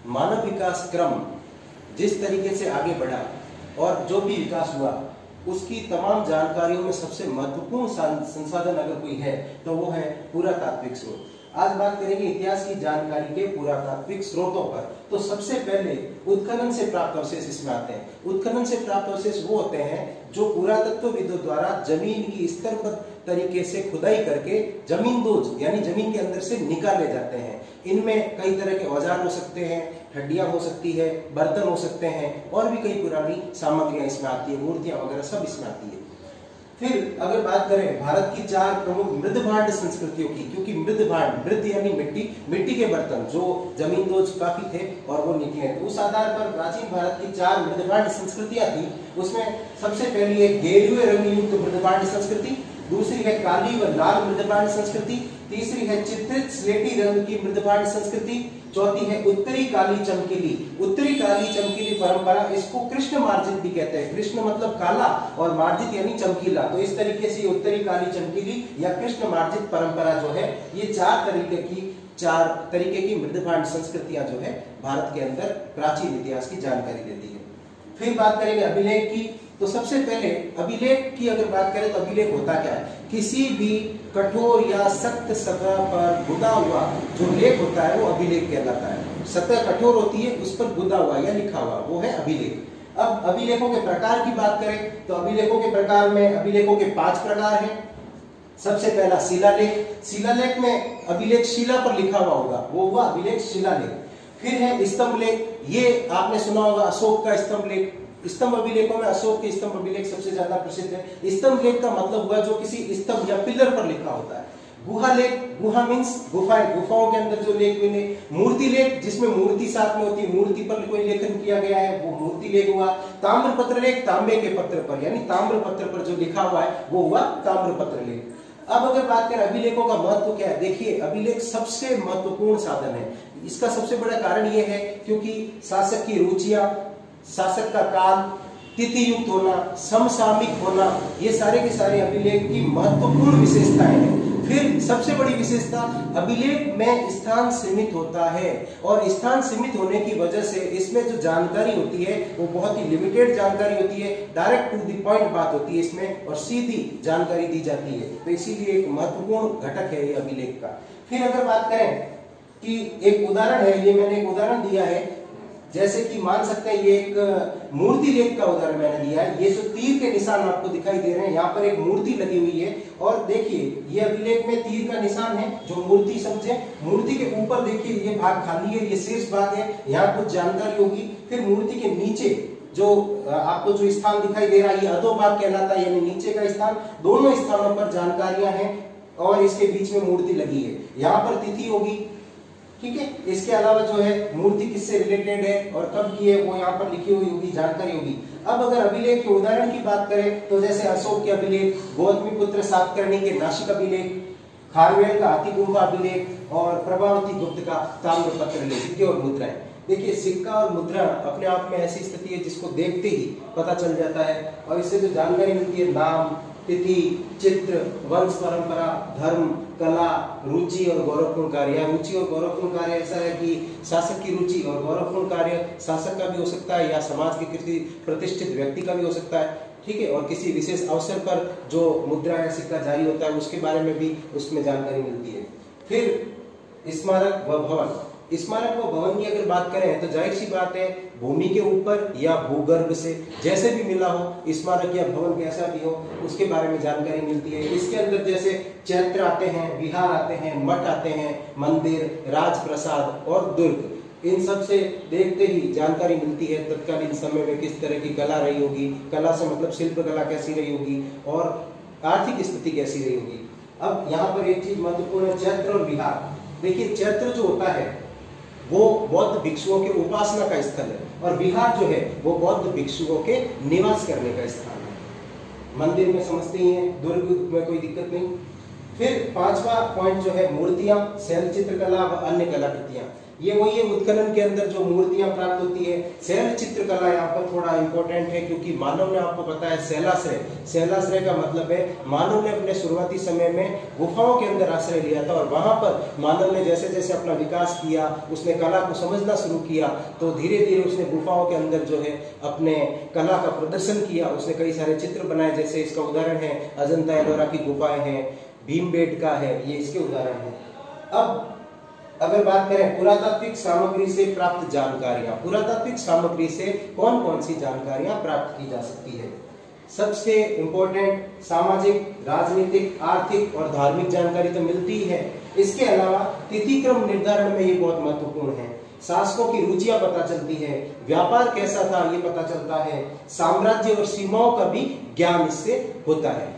मानव विकास क्रम जिस तरीके से आगे बढ़ा और जो भी विकास हुआ उसकी तमाम जानकारियों में सबसे महत्वपूर्ण संसाधन अगर कोई है तो वो है पुरातात्विक स्रोत। आज बात करेंगे इतिहास की जानकारी के पुरातात्विक स्रोतों पर। तो सबसे पहले उत्खनन से प्राप्त अवशेष इसमें आते हैं। उत्खनन से प्राप्त अवशेष वो होते हैं जो पुरातत्वविदों द्वारा जमीन की स्तरबद्ध तरीके से खुदाई करके जमींदोज यानी जमीन के अंदर से निकाले जाते हैं। इनमें कई तरह के औजार हो सकते हैं, हड्डियां हो सकती है, बर्तन हो सकते हैं और भी कई पुरानी सामग्रियां इसमें आती है, मूर्तियां वगैरह सब इसमें आती है। फिर अगर बात करें भारत की 4 प्रमुख मृदभांड संस्कृतियों की, क्योंकि मृदभांड, मृद यानी मिट्टी, मिट्टी के बर्तन जो जमींदोज काफी थे और वो निकले, तो उस आधार पर प्राचीन भारत की 4 मृदभांड संस्कृतियां थी। उसमें सबसे पहली है गेरुए रंग युक्त मृदभांड संस्कृति, दूसरी है काली व लाल मृदभांड संस्कृति, तीसरी है चित्रित स्लेटी रंग की मृदभांड संस्कृति, चौथी है उत्तरी काली चमकीली। उत्तरी काली चमकीली परंपरा, इसको कृष्ण मार्जित भी कहते हैं। कृष्ण मतलब काला और मार्जित यानी चमकीला, तो इस तरीके से उत्तरी काली चमकीली या कृष्ण मार्जित परंपरा जो है, ये 4 तरीके की मृदभांड संस्कृतियां जो है भारत के अंदर प्राचीन इतिहास की जानकारी देती है। फिर बात करेंगे अभिलेख की। तो सबसे पहले अभिलेख की अगर बात करें तो अभिलेख होता क्या है? किसी भी कठोर या सख्त सतह पर गुदा हुआ जो लेख होता है वो अभिलेख कहलाता है। सतह कठोर होती है, उस पर गुदा हुआ या लिखा हुआ वो है अभिलेख। अब अभिलेखों के प्रकार की बात करें तो अभिलेखों के प्रकार में अभिलेखों के 5 प्रकार हैं। सबसे पहला शिलालेख। शिलालेख में अभिलेख शिला पर लिखा हुआ होगा, वो हुआ अभिलेख शिलालेख। फिर है स्तंभ लेख, ये आपने सुना होगा अशोक का स्तंभ लेख। स्तंभ अभिलेखों में अशोक के स्तंभ अभिलेख सबसे ज्यादा प्रसिद्ध है। स्तंभ लेख का मतलब हुआ जो किसी स्तंभ या पिलर पर लिखा होता है। गुहा लेख, गुहा मीन्स गुफाएं, गुफाओं के अंदर जो लेख मिले। मूर्ति लेख, जिसमें मूर्ति साथ में होती है, मूर्ति पर कोई लेखन किया गया है वो मूर्ति लेख हुआ। ताम्र पत्र लेख, तांबे के पत्र पर यानी ताम्र पत्र पर जो लिखा हुआ है वो हुआ ताम्र पत्र लेख। अब अगर बात करें अभिलेखों का महत्व क्या है, देखिए अभिलेख सबसे महत्वपूर्ण साधन है। इसका सबसे बड़ा कारण ये है क्योंकि शासक की रुचियां, शासक का काल, तिथि युक्त होना, समसामयिक होना, ये सारे के सारे अभिलेख की महत्वपूर्ण विशेषताएं हैं। फिर सबसे बड़ी विशेषता, अभिलेख में स्थान सीमित होता है और स्थान सीमित होने की वजह से इसमें जो जानकारी होती है वो बहुत ही लिमिटेड जानकारी होती है, डायरेक्ट टू द पॉइंट बात होती है इसमें और सीधी जानकारी दी जाती है। तो इसीलिए एक महत्वपूर्ण घटक है ये अभिलेख का। फिर अगर बात करें कि एक उदाहरण है, ये मैंने एक उदाहरण दिया है, जैसे कि मान सकते हैं ये एक मूर्ति लेख का उदाहरण मैंने दिया है। ये जो तीर के निशान आपको दिखाई दे रहे हैं, यहाँ पर एक मूर्ति लगी हुई है और देखिए ये अभिलेख में तीर का निशान है जो मूर्ति समझे। मूर्ति के ऊपर देखिए ये भाग खाली है, ये शेष भाग है, यहाँ कुछ जानकारी होगी। फिर मूर्ति के नीचे जो आपको जो स्थान दिखाई दे रहा है ये अधोभाग कहलाता है, यानी नीचे का स्थान। दोनों स्थानों पर जानकारियां हैं और इसके बीच में मूर्ति लगी है। यहाँ पर तिथि होगी, ठीक है। इसके अलावा जो है मूर्ति किससे रिलेटेड है और कब की है वो यहाँ पर लिखी हुई होगी, जानकारी होगी। अब अगर अभिलेख के उदाहरण की बात करें तो जैसे अशोक के अभिलेख, गौतमीपुत्र सातकर्णी के नासिक अभिलेख, खारवेल का हाथी गुफा अभिलेख और प्रभावती गुप्त का ताम्रपत्र लेख, सिक्के और मुद्राएं। देखिए सिक्का और मुद्रा अपने आप में ऐसी स्थिति है जिसको देखते ही पता चल जाता है और इससे जो जानकारी मिलती है, नाम, तिथि, चित्र, वंश परंपरा, धर्म, कला, रुचि और गौरवपूर्ण कार्य। रुचि और गौरवपूर्ण कार्य ऐसा है कि शासक की रुचि और गौरवपूर्ण कार्य शासक का भी हो सकता है या समाज के किसी प्रतिष्ठित व्यक्ति का भी हो सकता है, ठीक है। और किसी विशेष अवसर पर जो मुद्रा या सिक्का जारी होता है उसके बारे में भी उसमें जानकारी मिलती है। फिर स्मारक व भवन। स्मारक व भवन की अगर बात करें तो जाहिर सी बात है भूमि के ऊपर या भूगर्भ से जैसे भी मिला हो स्मारक या भवन कैसा भी हो उसके बारे में जानकारी मिलती है। इसके अंदर जैसे चैत्र आते हैं, विहार आते हैं, मठ आते हैं, मंदिर, राजप्रसाद और दुर्ग, इन सब से देखते ही जानकारी मिलती है तत्कालीन समय में किस तरह की कला रही होगी। कला से मतलब शिल्प कला कैसी रही होगी और आर्थिक स्थिति कैसी रही होगी। अब यहाँ पर एक चीज महत्वपूर्ण है, चैत्र और विहार। देखिए चैत्र जो होता है वो बौद्ध भिक्षुओं के उपासना का स्थल है और विहार जो है वो बौद्ध भिक्षुओं के निवास करने का स्थान है। मंदिर में समझते ही हैं, दुर्ग में कोई दिक्कत नहीं। फिर 5वां पॉइंट जो है मूर्तियां, शैल चित्रकला व अन्य कलाकृतियां। ये वही है, उत्खनन के अंदर जो मूर्तियां प्राप्त होती है। शैल चित्रकला यहाँ पर थोड़ा इंपॉर्टेंट है, क्योंकि मानव ने, आपको पता है, शैलाश्रय का मतलब है मानव ने अपने शुरुआती समय में गुफाओं के अंदर आश्रय लिया था, और वहां पर मानव ने जैसे जैसे अपना विकास किया, उसने कला को समझना शुरू किया, तो धीरे धीरे उसने गुफाओं के अंदर जो है अपने कला का प्रदर्शन किया। उसने कई सारे चित्र बनाए, जैसे इसका उदाहरण है अजंता एलोरा की गुफाएं हैं, भीमबेटका है, ये इसके उदाहरण है। अब अगर बात करें पुरातात्विक सामग्री से प्राप्त जानकारियां, पुरातात्विक सामग्री से कौन कौन सी जानकारियां प्राप्त की जा सकती है? सबसे इंपॉर्टेंट सामाजिक, राजनीतिक, आर्थिक और धार्मिक जानकारी तो मिलती ही है। इसके अलावा तिथि क्रम निर्धारण में ये बहुत महत्वपूर्ण है। शासकों की रुचियां पता चलती है, व्यापार कैसा था ये पता चलता है, साम्राज्य और सीमाओं का भी ज्ञान इससे होता है।